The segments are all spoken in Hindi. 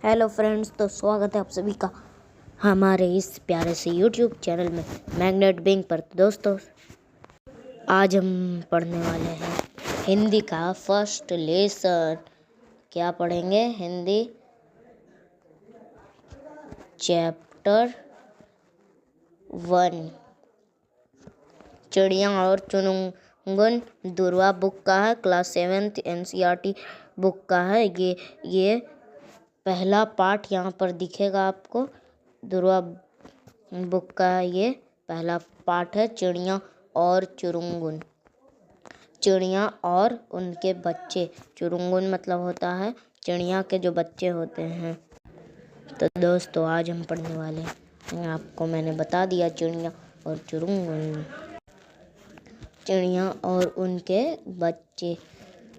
हेलो फ्रेंड्स, तो स्वागत है आप सभी का हमारे इस प्यारे से यूट्यूब चैनल में मैग्नेट बिंग पर। तो दोस्तों, आज हम पढ़ने वाले हैं हिंदी का फर्स्ट लेसन। क्या पढ़ेंगे? हिंदी चैप्टर 1, चिड़िया और चुनमुन। दुर्वा बुक का है, क्लास 7th NCERT बुक का है। ये पहला पार्ट यहाँ पर दिखेगा आपको। दुर्वा बुक का ये पहला पार्ट है, चिड़िया और चुरुंगुन। चिड़िया और उनके बच्चे। चुरुंगुन मतलब होता है चिड़िया के जो बच्चे होते हैं। तो दोस्तों, आज हम पढ़ने वाले हैं, आपको मैंने बता दिया, चिड़िया और चुरुंगुन, चिड़िया और उनके बच्चे।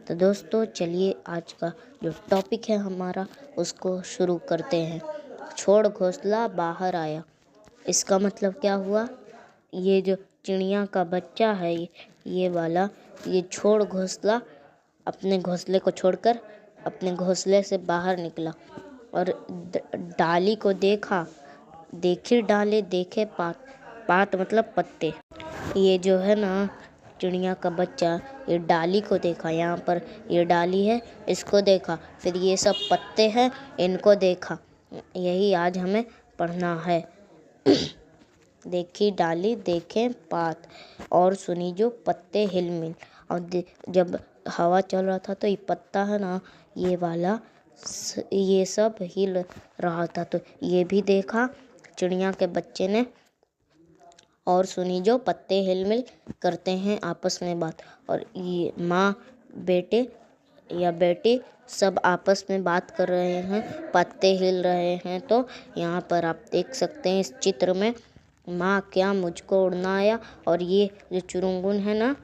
तो दोस्तों, चलिए आज का जो टॉपिक है हमारा उसको शुरू करते हैं। छोड़ घोंसला बाहर आया। इसका मतलब क्या हुआ? ये जो चिड़िया का बच्चा है, ये वाला, ये छोड़ घोंसला, अपने घोंसले को छोड़कर अपने घोंसले से बाहर निकला और डाली को देखा। देखी डाले, देखे पात। पात मतलब पत्ते। ये जो है ना चिड़िया का बच्चा, ये डाली को देखा। यहाँ पर ये डाली है, इसको देखा। फिर ये सब पत्ते हैं, इनको देखा। यही आज हमें पढ़ना है। देखी डाली, देखे पात, और सुनी जो पत्ते हिलमिल। और जब हवा चल रहा था तो ये पत्ता है ना, ये वाला, ये सब हिल रहा था। तो ये भी देखा चिड़िया के बच्चे ने, और सुनी जो पत्ते हिलमिल करते हैं आपस में बात। और ये माँ बेटे या बेटी सब आपस में बात कर रहे हैं, पत्ते हिल रहे हैं। तो यहाँ पर आप देख सकते हैं इस चित्र में, माँ क्या मुझको उड़ना आया। और ये जो चुरुंगुन है ना,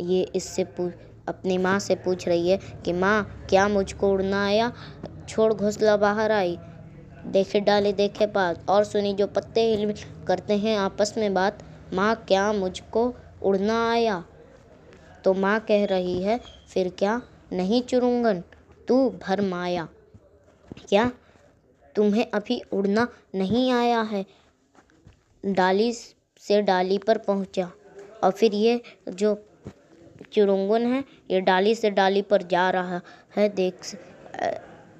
ये इससे अपनी माँ से पूछ रही है कि माँ क्या मुझको उड़ना आया। छोड़ घोंसला बाहर आई, देखे डाले देखे पास, और सुनी जो पत्ते हिलमिल करते हैं आपस में बात। माँ क्या मुझको उड़ना आया। तो माँ कह रही है, फिर क्या? नहीं चुरुंगन, तू भरमाया। क्या तुम्हें अभी उड़ना नहीं आया है? डाली से डाली पर पहुँचा, और फिर ये जो चुरुंगन है, ये डाली से डाली पर जा रहा है।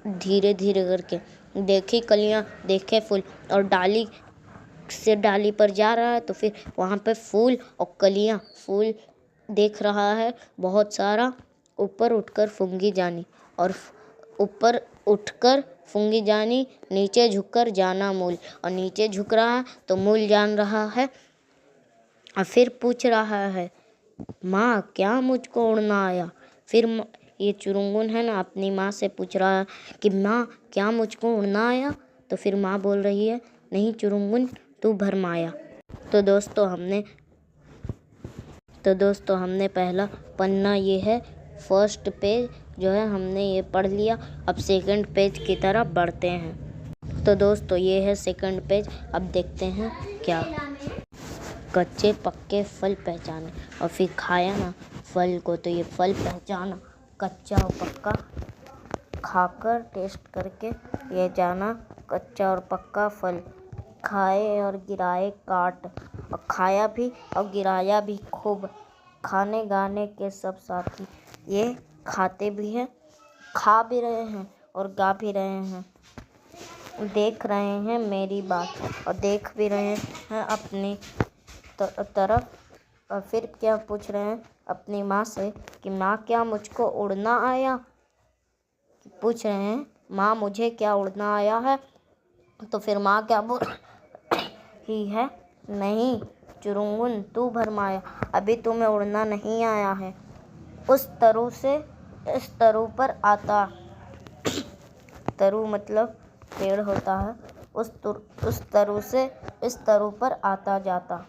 धीरे धीरे करके देखी कलियां, देखे फूल, और डाली से डाली पर जा रहा है। तो फिर वहाँ पे फूल और कलियां, फूल देख रहा है बहुत सारा। ऊपर उठकर फूंगी जानी, और ऊपर उठकर फूंगी जानी, नीचे झुककर जाना मूल। और नीचे झुक रहा है तो मूल जान रहा है। और फिर पूछ रहा है, माँ क्या मुझको उड़ना आया। फिर ये चुरुंगुन है ना, अपनी माँ से पूछ रहा है कि माँ क्या मुझको उड़ना आया। तो फिर माँ बोल रही है, नहीं चुरुंगुन, तू भरमाया। तो दोस्तों हमने पहला पन्ना, ये है फर्स्ट पेज जो है, हमने ये पढ़ लिया। अब सेकंड पेज की तरफ बढ़ते हैं। तो दोस्तों, ये है सेकंड पेज। अब देखते हैं क्या। कच्चे पक्के फल पहचाने, और फिर खाया ना फल को, तो ये फल पहचाना। कच्चा और पक्का खाकर टेस्ट करके ये जाना, कच्चा और पक्का फल। खाए और गिराए काट, और खाया भी और गिराया भी खूब। खाने गाने के सब साथी, ये खाते भी हैं, खा भी रहे हैं और गा भी रहे हैं। देख रहे हैं मेरी बात, और देख भी रहे हैं अपनी तरफ। और फिर क्या पूछ रहे हैं अपनी माँ से कि माँ क्या मुझको उड़ना आया। पूछ रहे हैं, माँ मुझे क्या उड़ना आया है। तो फिर माँ क्या बोल रही है, नहीं चुरुंगुन, तू भरमाया, अभी तुम्हें उड़ना नहीं आया है। उस तरु से इस तरु पर आता। तरु मतलब पेड़ होता है। उस तरु से इस तरु पर आता जाता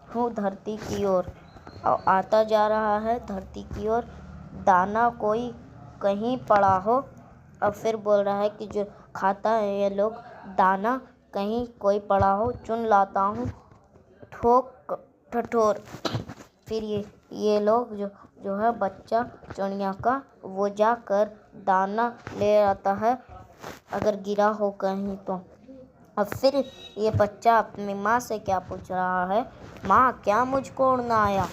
हूँ धरती की ओर। और आता जा रहा है धरती की ओर, दाना कोई कहीं पड़ा हो। अब फिर बोल रहा है कि जो खाता है ये लोग, दाना कहीं कोई पड़ा हो, चुन लाता हूँ ठोक ठठोर। फिर ये लोग जो है बच्चा चिड़िया का, वो जाकर दाना ले आता है अगर गिरा हो कहीं तो। और फिर ये बच्चा अपनी माँ से क्या पूछ रहा है, माँ क्या मुझको उड़ना आया।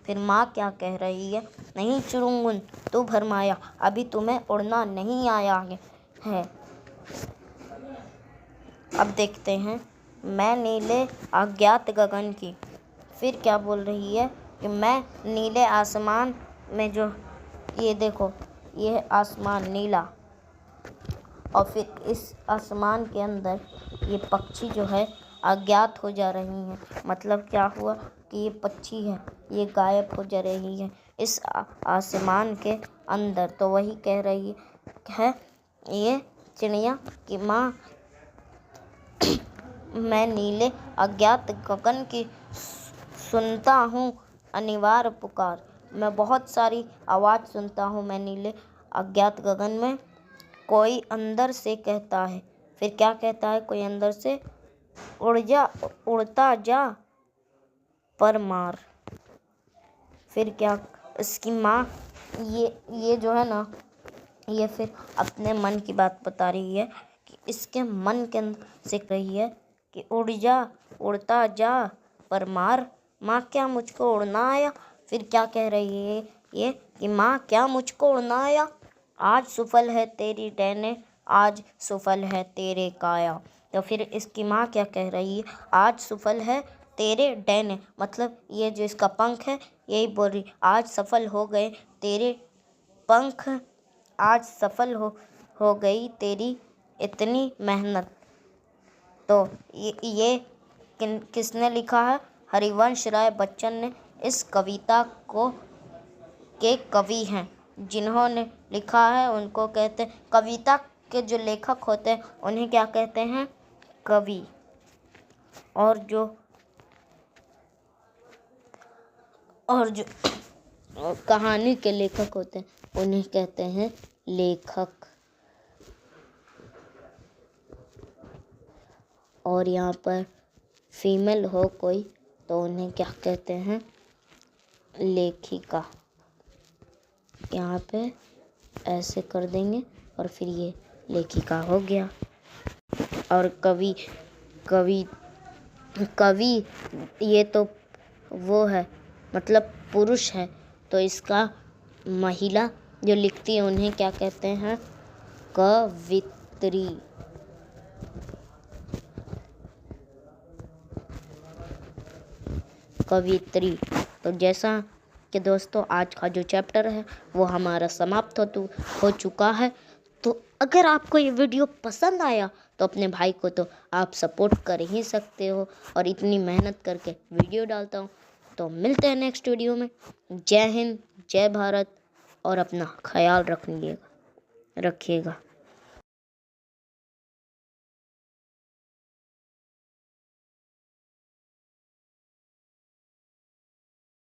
फिर माँ क्या कह रही है, नहीं चुरुंगुन तू भरमाया, अभी तुम्हें उड़ना नहीं आया है। अब देखते हैं, मैं नीले अज्ञात गगन की। फिर क्या बोल रही है कि मैं नीले आसमान में जो, ये देखो ये है आसमान नीला, और फिर इस आसमान के अंदर ये पक्षी जो है अज्ञात हो जा रही हैं। मतलब क्या हुआ कि ये पक्षी है ये गायब हो जा रही है इस आसमान के अंदर। तो वही कह रही है ये चिड़िया कि माँ मैं नीले अज्ञात गगन की सुनता हूँ अनिवार्य पुकार। मैं बहुत सारी आवाज़ सुनता हूँ मैं नीले अज्ञात गगन में। कोई अंदर से कहता है, फिर क्या कहता है, कोई अंदर से उड़ जा उड़ता जा पर मार। फिर क्या इसकी माँ ये जो है ना, ये फिर अपने मन की बात बता रही है कि इसके मन के अंदर से रही है कि उड़ जा उड़ता जा पर मार, माँ क्या मुझको उड़ना आया। फिर क्या कह रही है ये कि माँ क्या मुझको उड़ना आया, आज सफल है तेरी डैने, आज सफल है तेरे काया। तो फिर इसकी माँ क्या कह रही है, आज सफल है तेरे डैने, मतलब ये जो इसका पंख है यही बोल रही, आज सफल हो गए तेरे पंख, आज सफल हो गई तेरी इतनी मेहनत। तो ये किसने लिखा है, हरिवंश राय बच्चन ने इस कविता को के कवि हैं। जिन्होंने लिखा है उनको कहते हैं, कविता के जो लेखक होते हैं उन्हें क्या कहते हैं, कवि। और जो कहानी के लेखक होते हैं उन्हें कहते हैं लेखक। और यहाँ पर फीमेल हो कोई तो उन्हें क्या कहते हैं, लेखिका। यहाँ पे ऐसे कर देंगे और फिर ये लेखिका हो गया। और कवि ये तो वो है, मतलब पुरुष है, तो इसका महिला जो लिखती है उन्हें क्या कहते हैं, कवित्री। कवित्री। तो जैसा कि दोस्तों आज का जो चैप्टर है वो हमारा समाप्त हो चुका है। तो अगर आपको ये वीडियो पसंद आया तो अपने भाई को तो आप सपोर्ट कर ही सकते हो, और इतनी मेहनत करके वीडियो डालता हूँ। तो मिलते हैं नेक्स्ट वीडियो में। जय हिंद, जय भारत, और अपना ख्याल रखिएगा।